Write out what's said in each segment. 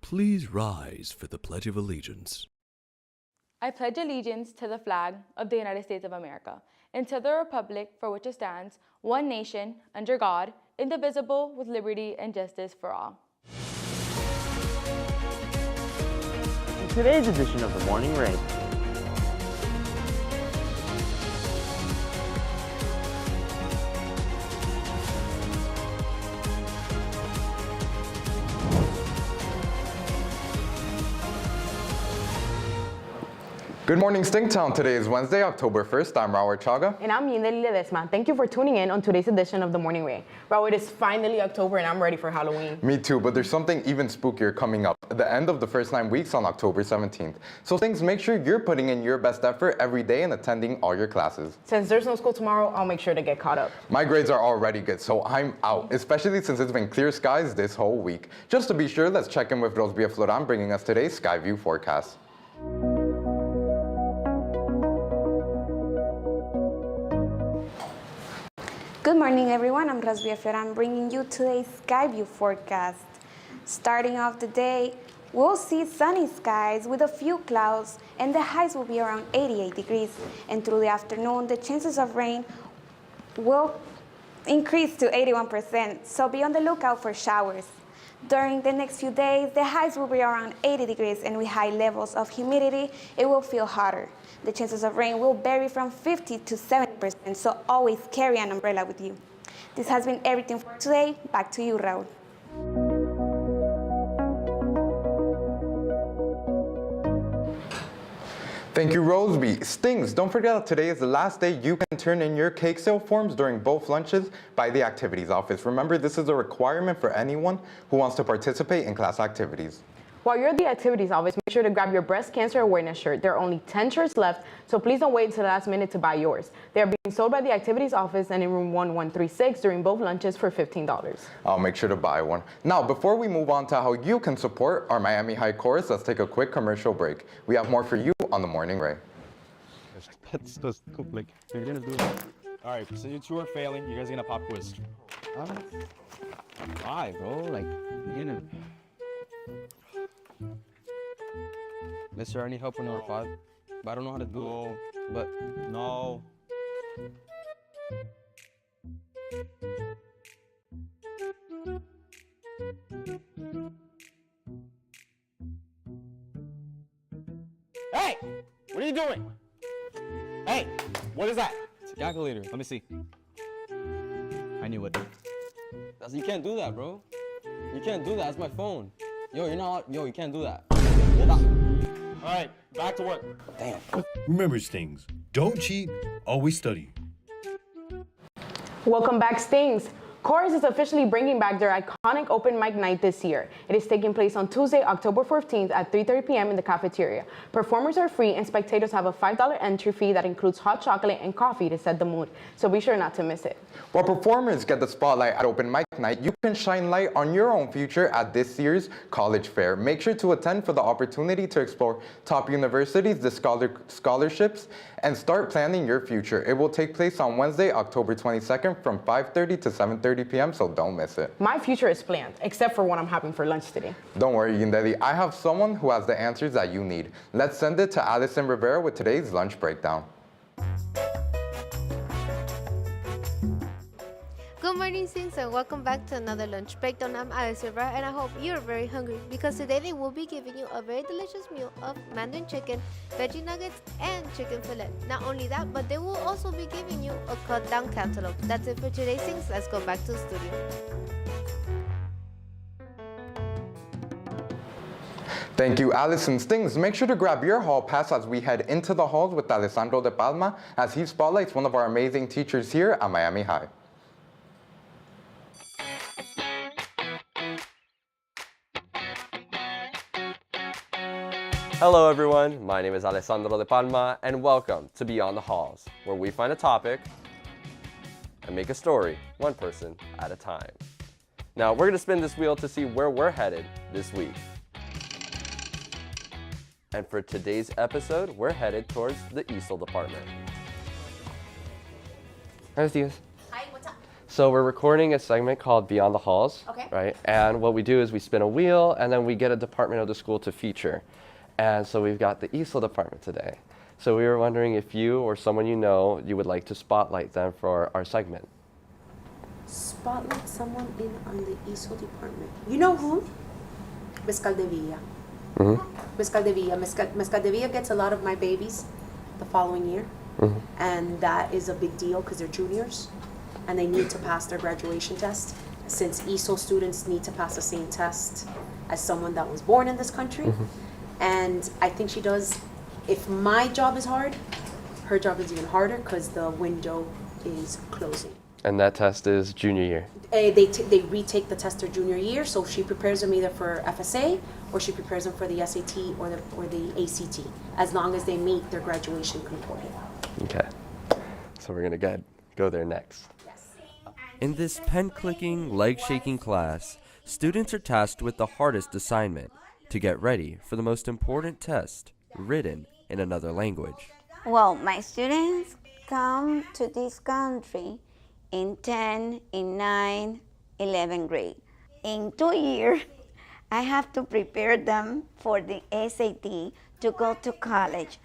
Please rise for the Pledge of Allegiance. I pledge allegiance to the flag of the United States of America and to the republic for which it stands, one nation, under God, indivisible, with liberty and justice for all. In today's edition of The Morning Rain, Good morning, Stingtown. Today is Wednesday, October 1st. I'm Raul Chaga. And I'm Yindeli Ledesma. Thank you for tuning in on today's edition of The Morning Rain. Raul, it is finally October and I'm ready for Halloween. Me too, but there's something even spookier coming up at the end of the first 9 weeks on October 17th. So things, make sure you're putting in your best effort every day and attending all your classes. Since there's no school tomorrow, I'll make sure to get caught up. My grades are already good, so I'm out, especially since it's been clear skies this whole week. Just to be sure, let's check in with Rosbia Floran bringing us today's Skyview forecast. Good morning, everyone. I'm Rosbia Floran bringing you today's Skyview forecast. Starting off the day, we'll see sunny skies with a few clouds, and the highs will be around 88 degrees. And through the afternoon, the chances of rain will increase to 81%, so be on the lookout for showers. During the next few days, the highs will be around 80 degrees, and with high levels of humidity, it will feel hotter. The chances of rain will vary from 50 to 70%, so always carry an umbrella with you. This has been everything for today. Back to you, Raul. Thank you, Roseby. Stings, don't forget that today is the last day you can turn in your cake sale forms during both lunches by the activities office. Remember, this is a requirement for anyone who wants to participate in class activities. While you're at the activities office, make sure to grab your breast cancer awareness shirt. There are only 10 shirts left, so please don't wait until the last minute to buy yours. They are being sold by the activities office and in room 1136 during both lunches for $15. I'll make sure to buy one. Now, before we move on to how you can support our Miami High chorus, let's take a quick commercial break. We have more for you on The Morning Ray. That's just like you're gonna do it. All right, so you two are failing. You guys are gonna pop quiz. Why, bro? Like, you're gonna. Mister, I need help with number 5, but I don't know how to do it. But no. Hey, what are you doing? Hey, what is that? It's a calculator. Let me see. I knew it. You can't do that, bro. You can't do that. That's my phone. Yo, you're not. Yo, you can't do that. All right, back to work. Damn. Remember, Stings, don't cheat, always study. Welcome back, Stings. Chorus is officially bringing back their iconic open mic night this year. It is taking place on Tuesday, October 14th at 3:30 p.m. in the cafeteria. Performers are free and spectators have a $5 entry fee that includes hot chocolate and coffee to set the mood, so be sure not to miss it. While performers get the spotlight at Open Mic Night, you can shine light on your own future at this year's college fair. Make sure to attend for the opportunity to explore top universities, the scholarships, and start planning your future. It will take place on Wednesday, October 22nd from 5:30 to 7:30 p.m., so don't miss it. My future is planned, except for what I'm having for lunch today. Don't worry, Yindeli. I have someone who has the answers that you need. Let's send it to Allison Rivera with today's lunch breakdown. Good morning, Stings, and welcome back to another lunch breakdown. I'm Alice Rivera, and I hope you're very hungry because today they will be giving you a very delicious meal of mandarin chicken, veggie nuggets, and chicken fillet. Not only that, but they will also be giving you a cut down cantaloupe. That's it for today's Stings. Let's go back to the studio. Thank you, Allison. Stings, make sure to grab your hall pass as we head into the halls with Alessandro De Palma as he spotlights one of our amazing teachers here at Miami High. Hello everyone, my name is Alessandro De Palma and welcome to Beyond the Halls, where we find a topic and make a story, one person at a time. Now we're going to spin this wheel to see where we're headed this week. And for today's episode, we're headed towards the ESOL department. Hi, Steve. Hi, what's up? So we're recording a segment called Beyond the Halls, right? And what we do is we spin a wheel and then we get a department of the school to feature. And so we've got the ESOL department today. So we were wondering if you or someone you know, you would like to spotlight them for our segment. Spotlight someone on the ESOL department. You know who? Miss Caldevilla. Miss Caldevilla. Miss Caldevilla gets a lot of my babies the following year. And that is a big deal because they're juniors and they need to pass their graduation test, since ESOL students need to pass the same test as someone that was born in this country. And I think she does. If my job is hard, her job is even harder because the window is closing. And that test is junior year. They retake the test their junior year, so she prepares them either for FSA or she prepares them for the SAT or the ACT, as long as they meet their graduation component. Okay, so we're gonna go there next. In this pen-clicking, leg-shaking class, students are tasked with the hardest assignment, to get ready for the most important test, written in another language. Well, my students come to this country in 10, in 9, 11th grade. In 2 years, I have to prepare them for the SAT to go to college.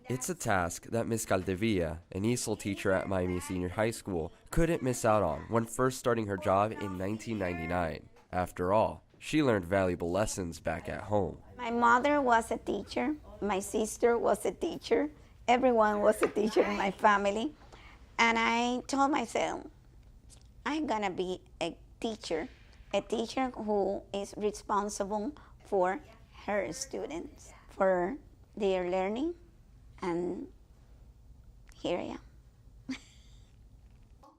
It's a task that Ms. Caldevilla, an ESOL teacher at Miami Senior High School, couldn't miss out on when first starting her job in 1999. After all, she learned valuable lessons back at home. My mother was a teacher, my sister was a teacher, everyone was a teacher in my family. And I told myself, I'm gonna be a teacher who is responsible for her students, for their learning, and here I am.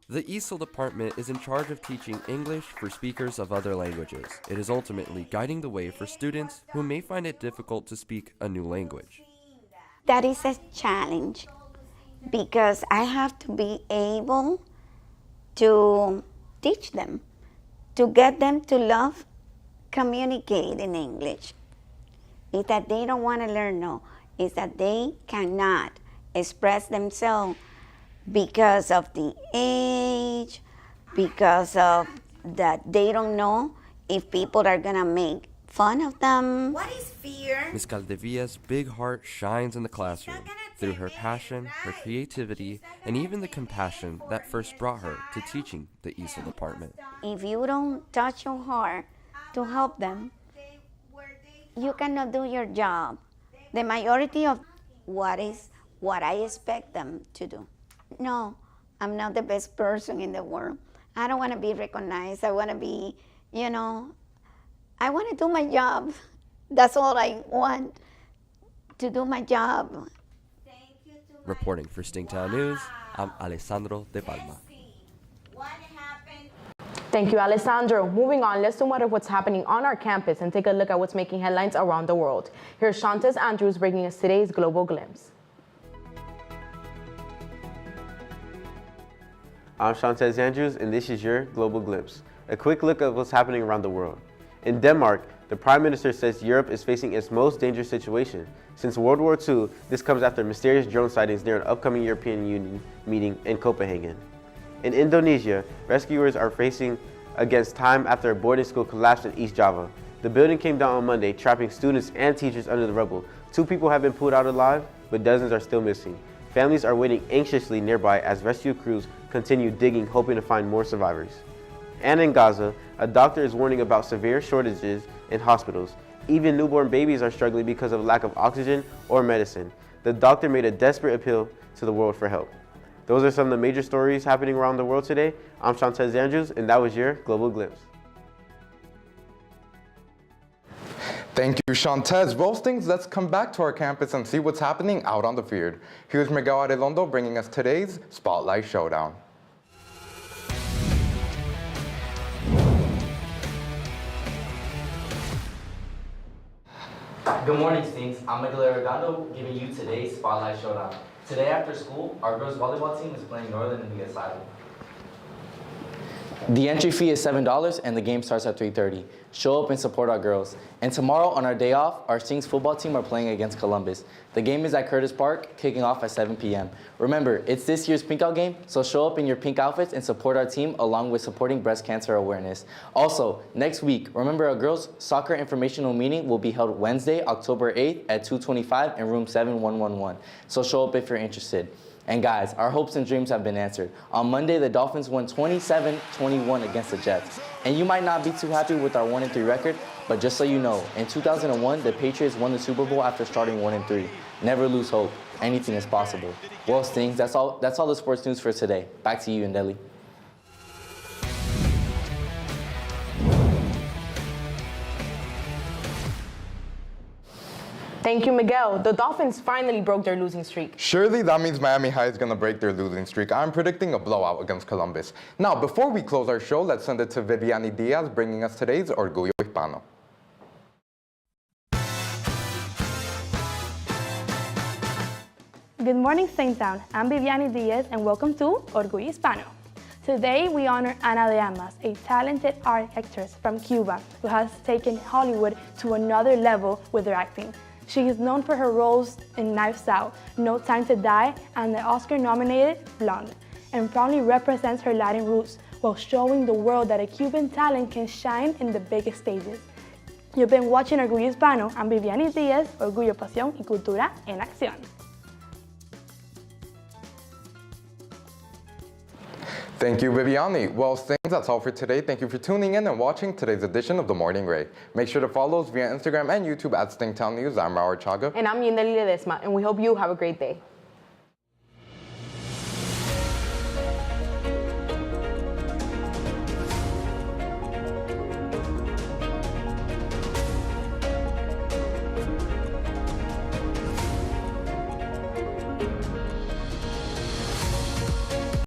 The ESOL department is in charge of teaching English for speakers of other languages. It is ultimately guiding the way for students who may find it difficult to speak a new language. That is a challenge because I have to be able to teach them, to get them to love communicate in English. It's that they don't want to learn, no. It's that they cannot express themselves because of the age, because of that they don't know if people are gonna make fun of them. What is fear? Ms. Caldevilla's big heart shines in the classroom through her passion, her creativity, and even the compassion that first brought her to teaching the ESOL department. If you don't touch your heart to help them, you cannot do your job. The majority of what I expect them to do. No, I'm not the best person in the world. I don't want to be recognized. I want to be, I want to do my job. That's all I want, to do my job. Reporting for Stingtown News, I'm Alessandro De Palma. Thank you, Alessandro. Moving on, let's do more of what's happening on our campus and take a look at what's making headlines around the world. Here's Shantes Andrews bringing us today's Global Glimpse. I'm Shantes Andrews, and this is your Global Glimpse. A quick look at what's happening around the world. In Denmark, the Prime Minister says Europe is facing its most dangerous situation. Since World War II, this comes after mysterious drone sightings near an upcoming European Union meeting in Copenhagen. In Indonesia, rescuers are facing against time after a boarding school collapsed in East Java. The building came down on Monday, trapping students and teachers under the rubble. 2 people have been pulled out alive, but dozens are still missing. Families are waiting anxiously nearby as rescue crews continue digging, hoping to find more survivors. And in Gaza, a doctor is warning about severe shortages in hospitals. Even newborn babies are struggling because of lack of oxygen or medicine. The doctor made a desperate appeal to the world for help. Those are some of the major stories happening around the world today. I'm Shantes Andrews, and that was your Global Glimpse. Thank you, Shantes. Those things, let's come back to our campus and see what's happening out on the field. Here's Miguel Arredondo bringing us today's Spotlight Showdown. Good morning, Stinks. I'm Miguel Arredondo giving you today's Spotlight Showdown. Today after school, our girls volleyball team is playing Northern in the Asylum. The entry fee is $7 and the game starts at 3:30. Show up and support our girls. And tomorrow on our day off, our Stings football team are playing against Columbus. The game is at Curtis Park, kicking off at 7 p.m. Remember, it's this year's Pink Out game, so show up in your pink outfits and support our team along with supporting breast cancer awareness. Also, next week, remember our girls' soccer informational meeting will be held Wednesday, October 8th at 2:25 in room 7111. So show up if you're interested. And guys, our hopes and dreams have been answered. On Monday, the Dolphins won 27-21 against the Jets. And you might not be too happy with our 1-3 record, but just so you know, in 2001, the Patriots won the Super Bowl after starting 1-3. Never lose hope. Anything is possible. Well, Stings, that's all the sports news for today. Back to you in Delhi. Thank you, Miguel. The Dolphins finally broke their losing streak. Surely that means Miami High is going to break their losing streak. I'm predicting a blowout against Columbus. Now, before we close our show, let's send it to Viviani Diaz, bringing us today's Orgullo Hispano. Good morning, Stingtown. I'm Viviani Diaz, and welcome to Orgullo Hispano. Today, we honor Ana de Amas, a talented art actress from Cuba who has taken Hollywood to another level with her acting. She is known for her roles in Knives Out, No Time to Die, and the Oscar-nominated Blonde, and proudly represents her Latin roots while showing the world that a Cuban talent can shine in the biggest stages. You've been watching Orgullo Hispano. I'm Viviani Diaz, Orgullo, Pasión y Cultura en Acción. Thank you, Viviani. Well, Stings, that's all for today. Thank you for tuning in and watching today's edition of The Morning Ray. Make sure to follow us via Instagram and YouTube at Stingtown News. I'm Raul Chaga. And I'm Yindeli Ledesma, and we hope you have a great day.